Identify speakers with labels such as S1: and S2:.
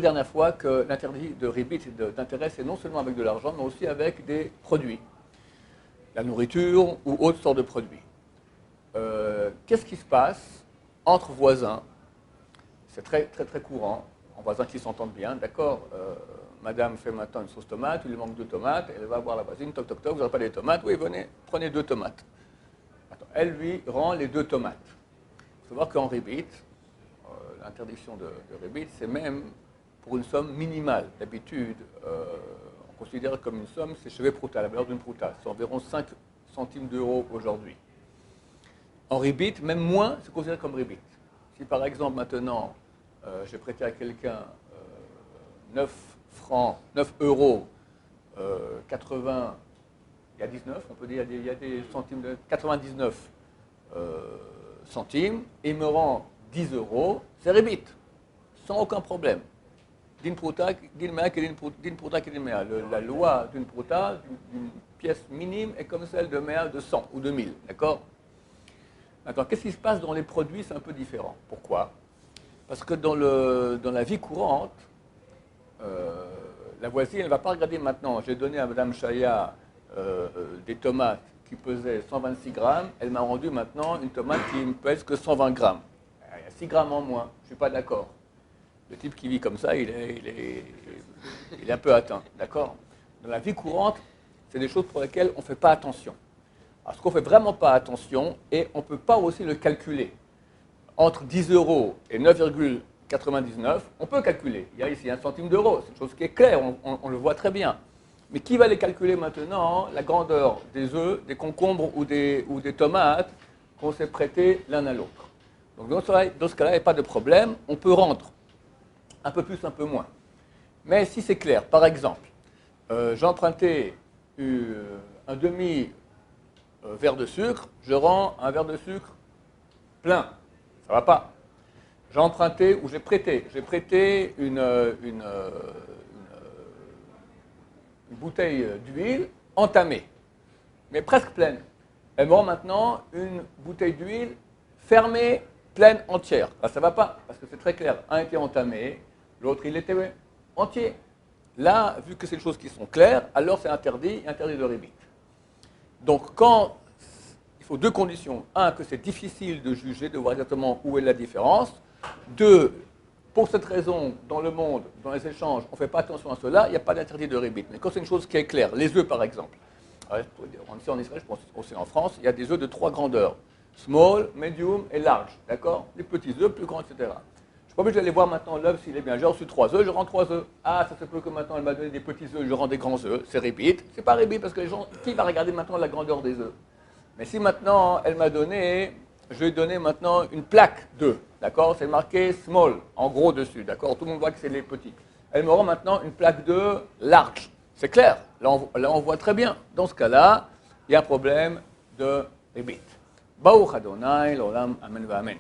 S1: dernière fois que l'interdit de ribit d'intérêt, c'est non seulement avec de l'argent, mais aussi avec des produits, la nourriture ou autres sortes de produits. Qu'est-ce qui se passe entre voisins? C'est très courant, en voisins qui s'entendent bien, d'accord. Madame fait maintenant une sauce tomate, il lui manque 2 tomates, elle va voir la voisine, toc toc toc, vous n'aurez pas des tomates? Oui, venez, prenez 2 tomates. Attends, elle lui rend les 2 tomates. Il faut savoir qu'en ribit, l'interdiction de ribit, c'est même pour une somme minimale. D'habitude, on considère comme une somme, c'est chevet prouta, la valeur d'une prouta. C'est environ 5 centimes d'euros aujourd'hui. En ribit, même moins, c'est considéré comme ribit. Si par exemple maintenant, j'ai prêté à quelqu'un 9 francs, 9 euros, 80, il y a 19, on peut dire, il y a des centimes de 99 centimes, et il me rend 10 euros, c'est ribit, sans aucun problème. Din prouta, la loi d'une prouta, d'une pièce minime, est comme celle de mea de 100 ou de 1000, d'accord? Maintenant, qu'est-ce qui se passe dans les produits? C'est un peu différent. Pourquoi? Parce que dans la vie courante, la voisine, elle ne va pas regarder maintenant. J'ai donné à Mme Chaya des tomates qui pesaient 126 grammes. Elle m'a rendu maintenant une tomate qui ne pèse que 120 grammes. Il y a 6 grammes en moins. Je ne suis pas d'accord. Le type qui vit comme ça, il est un peu atteint. D'accord? Dans la vie courante, c'est des choses pour lesquelles on ne fait pas attention. Alors, ce qu'on ne fait vraiment pas attention, et on ne peut pas aussi le calculer. Entre 10 euros et 9,99, on peut calculer. Il y a ici 1 centime d'euro, c'est une chose qui est claire, on le voit très bien. Mais qui va les calculer maintenant? La grandeur des œufs, des concombres ou des tomates qu'on s'est prêtés l'un à l'autre. Donc dans ce cas-là, il n'y a pas de problème, on peut rendre un peu plus, un peu moins. Mais si c'est clair, par exemple, j'ai emprunté un demi-verre de sucre, je rends un verre de sucre plein. Ça ne va pas. J'ai emprunté ou j'ai prêté une bouteille d'huile entamée, mais presque pleine. Elle me rend maintenant une bouteille d'huile fermée, pleine, entière. Ça ne va pas, parce que c'est très clair. Un était entamé, l'autre il était entier. Là, vu que c'est des choses qui sont claires, alors c'est interdit de ribit. Donc quand il faut 2 conditions. 1, que c'est difficile de juger, de voir exactement où est la différence. 2, pour cette raison, dans le monde, dans les échanges, on ne fait pas attention à cela, il n'y a pas d'interdit de ribit. Mais quand c'est une chose qui est claire, les œufs par exemple, ici en Israël, je pense aussi en France, il y a des œufs de 3 grandeurs. Small, medium et large, d'accord? Les petits œufs, plus grands, etc. Je ne suis pas obligé d'aller voir maintenant l'œuf s'il est bien. J'ai reçu 3 œufs, je rends 3 œufs. Ah, ça se peut que maintenant elle m'a donné des petits œufs, je rends des grands œufs. C'est ribit. C'est pas ribit parce que les gens, qui va regarder maintenant la grandeur des œufs? Mais si maintenant, elle m'a donné, je vais donner maintenant une plaque d'œufs, d'accord? C'est marqué small, en gros dessus, d'accord? Tout le monde voit que c'est les petits. Elle me rend maintenant une plaque d'œufs large. C'est clair, là on voit très bien. Dans ce cas-là, il y a un problème de ribit. Baruch Adonai, l'olam, amen va amen.